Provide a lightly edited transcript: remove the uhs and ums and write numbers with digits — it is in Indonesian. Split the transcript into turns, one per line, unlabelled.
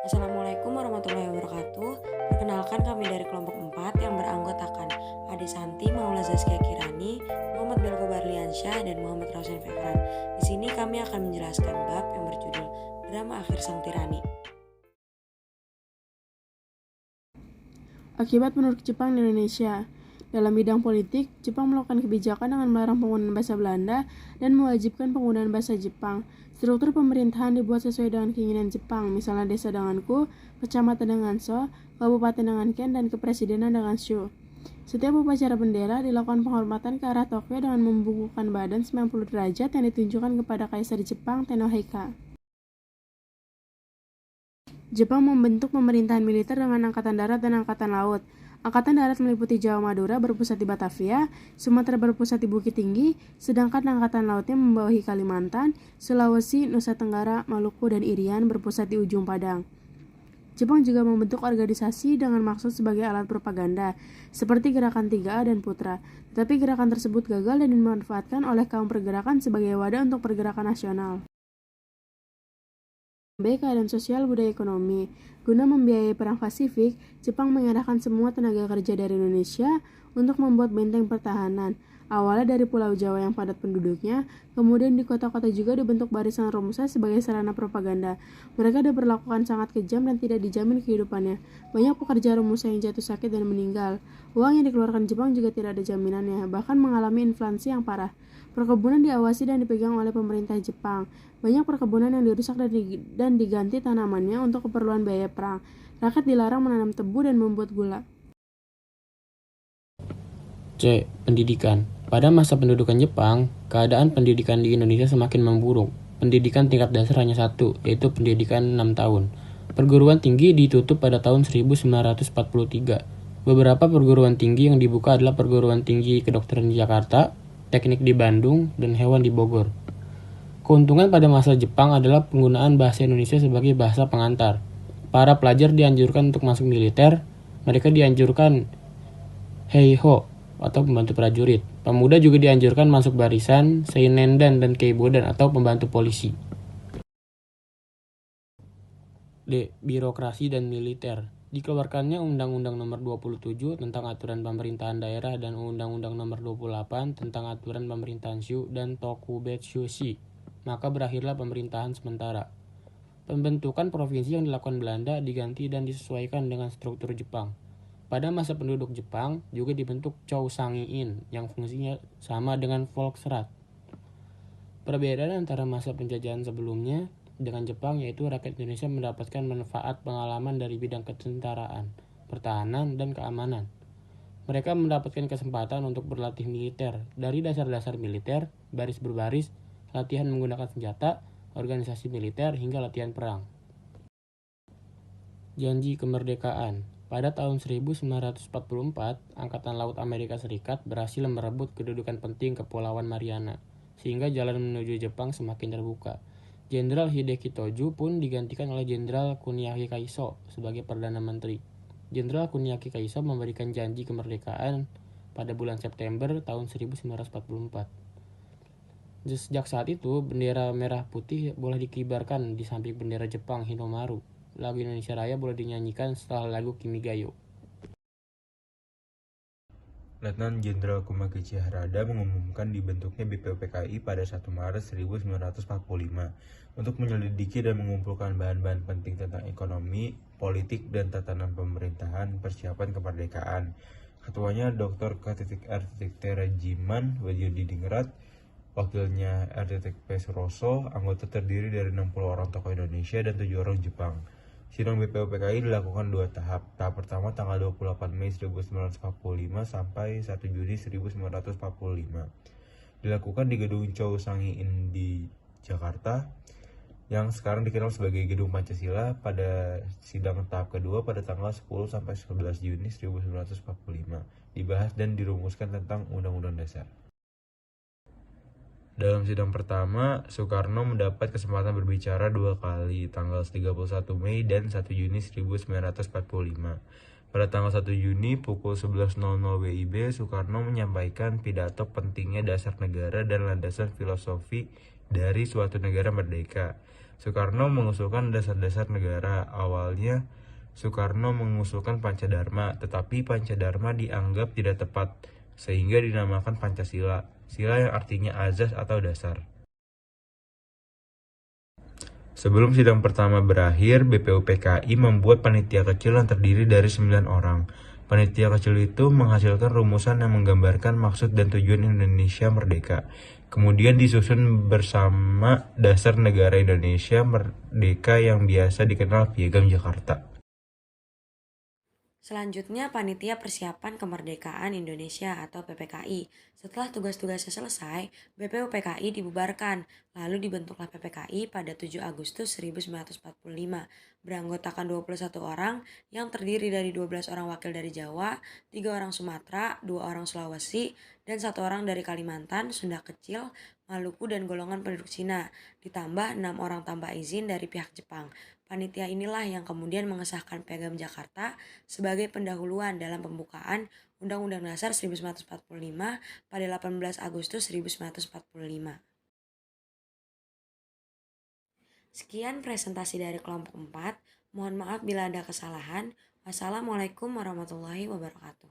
Assalamualaikum warahmatullahi wabarakatuh. Perkenalkan kami dari kelompok 4 yang beranggotakan Ade Santi, Maula Zaskia Kirani, Muhammad Belko Barliansyah, dan Muhammad Rausan Fekran. Di sini kami akan menjelaskan bab yang berjudul Drama Akhir Sang Tirani.
Akibat menurut Jepang di Indonesia. Dalam bidang politik, Jepang melakukan kebijakan dengan melarang penggunaan bahasa Belanda dan mewajibkan penggunaan bahasa Jepang. Struktur pemerintahan dibuat sesuai dengan keinginan Jepang, misalnya desa dengan ku, kecamatan dengan so, kabupaten dengan ken, dan kepresidenan dengan shu. Setiap upacara bendera dilakukan penghormatan ke arah Tokyo dengan membungkukkan badan 90 derajat yang ditunjukkan kepada Kaisar Jepang Tenohika. Jepang membentuk pemerintahan militer dengan angkatan darat dan angkatan laut. Angkatan darat meliputi Jawa Madura berpusat di Batavia, Sumatera berpusat di Bukit Tinggi, sedangkan angkatan lautnya membawahi Kalimantan, Sulawesi, Nusa Tenggara, Maluku, dan Irian berpusat di ujung Padang. Jepang juga membentuk organisasi dengan maksud sebagai alat propaganda, seperti Gerakan 3A dan Putra. Tetapi gerakan tersebut gagal dan dimanfaatkan oleh kaum pergerakan sebagai wadah untuk pergerakan nasional. Keadaan sosial budaya ekonomi. Guna membiayai perang Pasifik, Jepang mengerahkan semua tenaga kerja dari Indonesia untuk membuat benteng pertahanan. Awalnya dari Pulau Jawa yang padat penduduknya, kemudian di kota-kota juga dibentuk barisan Romusa sebagai sarana propaganda. Mereka diperlakukan sangat kejam dan tidak dijamin kehidupannya. Banyak pekerja Romusa yang jatuh sakit dan meninggal. Uang yang dikeluarkan Jepang juga tidak ada jaminannya, bahkan mengalami inflasi yang parah. Perkebunan diawasi dan dipegang oleh pemerintah Jepang. Banyak perkebunan yang dirusak dan diganti tanamannya untuk keperluan biaya perang. Rakyat dilarang menanam tebu dan membuat gula.
C. Pendidikan. Pada masa pendudukan Jepang, keadaan pendidikan di Indonesia semakin memburuk. Pendidikan tingkat dasar hanya satu, yaitu pendidikan 6 tahun. Perguruan tinggi ditutup pada tahun 1943. Beberapa perguruan tinggi yang dibuka adalah Perguruan Tinggi Kedokteran di Jakarta, Teknik di Bandung, dan Hewan di Bogor. Keuntungan pada masa Jepang adalah penggunaan bahasa Indonesia sebagai bahasa pengantar. Para pelajar dianjurkan untuk masuk militer. Mereka dianjurkan heiho atau pembantu prajurit. Pemuda juga dianjurkan masuk barisan, seinendan, dan keibodan atau pembantu polisi. D. Birokrasi dan militer. Dikeluarkannya Undang-Undang Nomor 27 tentang Aturan Pemerintahan Daerah dan Undang-Undang Nomor 28 tentang Aturan Pemerintahan Shu dan Tokubetsushi. Maka berakhirlah pemerintahan sementara. Pembentukan provinsi yang dilakukan Belanda diganti dan disesuaikan dengan struktur Jepang. Pada masa penduduk Jepang juga dibentuk Chousangi-in yang fungsinya sama dengan Volksrat. Perbedaan antara masa penjajahan sebelumnya dengan Jepang yaitu rakyat Indonesia mendapatkan manfaat pengalaman dari bidang ketentaraan, pertahanan, dan keamanan. Mereka mendapatkan kesempatan untuk berlatih militer dari dasar-dasar militer, baris berbaris, latihan menggunakan senjata, organisasi militer, hingga latihan perang. Janji kemerdekaan. Pada tahun 1944, Angkatan Laut Amerika Serikat berhasil merebut kedudukan penting Kepulauan Mariana, sehingga jalan menuju Jepang semakin terbuka. Jenderal Hideki Tojo pun digantikan oleh Jenderal Kuniaki Kaiso sebagai Perdana Menteri. Jenderal Kuniaki Kaiso memberikan janji kemerdekaan pada bulan September tahun 1944. Sejak saat itu, bendera merah putih boleh dikibarkan di samping bendera Jepang Hinomaru. Lagu Indonesia Raya boleh dinyanyikan setelah lagu Kimigayo.
Letnan Jenderal Kumagichi Harada mengumumkan dibentuknya BPUPKI pada 1 Maret 1945 untuk menyelidiki dan mengumpulkan bahan-bahan penting tentang ekonomi, politik, dan tatanan pemerintahan persiapan kemerdekaan. Ketuanya Dr. R. Terajiman Wahyudiningrat, wakilnya R. P. Suroso, anggota terdiri dari 60 orang tokoh Indonesia dan 7 orang Jepang. Sidang BPUPKI dilakukan 2 tahap. Tahap pertama tanggal 28 Mei 1945 sampai 1 Juni 1945. Dilakukan di Gedung Chousangi-in di Jakarta, yang sekarang dikenal sebagai Gedung Pancasila. Pada sidang tahap kedua pada tanggal 10 sampai 11 Juni 1945. Dibahas dan dirumuskan tentang Undang-Undang Dasar. Dalam sidang pertama, Soekarno mendapat kesempatan berbicara 2 kali, tanggal 31 Mei dan 1 Juni 1945. Pada tanggal 1 Juni pukul 11.00 WIB, Soekarno menyampaikan pidato pentingnya dasar negara dan landasan filosofi dari suatu negara merdeka. Soekarno mengusulkan dasar-dasar negara. Awalnya Soekarno mengusulkan Pancadharma, tetapi Pancadharma dianggap tidak tepat, sehingga dinamakan Pancasila, sila yang artinya azas atau dasar. Sebelum sidang pertama berakhir, BPUPKI membuat panitia kecil yang terdiri dari 9 orang. Panitia kecil itu menghasilkan rumusan yang menggambarkan maksud dan tujuan Indonesia merdeka. Kemudian disusun bersama dasar negara Indonesia merdeka yang biasa dikenal Piagam Jakarta.
Selanjutnya, Panitia Persiapan Kemerdekaan Indonesia atau PPKI. Setelah tugas-tugasnya selesai, BPUPKI dibubarkan, lalu dibentuklah PPKI pada 7 Agustus 1945. Beranggotakan 21 orang yang terdiri dari 12 orang wakil dari Jawa, 3 orang Sumatera, 2 orang Sulawesi, dan 1 orang dari Kalimantan, Sunda Kecil, Maluku, dan golongan penduduk Cina, ditambah 6 orang tanpa izin dari pihak Jepang. Panitia inilah yang kemudian mengesahkan Piagam Jakarta sebagai pendahuluan dalam pembukaan Undang-Undang Dasar 1945 pada 18 Agustus 1945. Sekian presentasi dari kelompok 4. Mohon maaf bila ada kesalahan. Wassalamualaikum warahmatullahi wabarakatuh.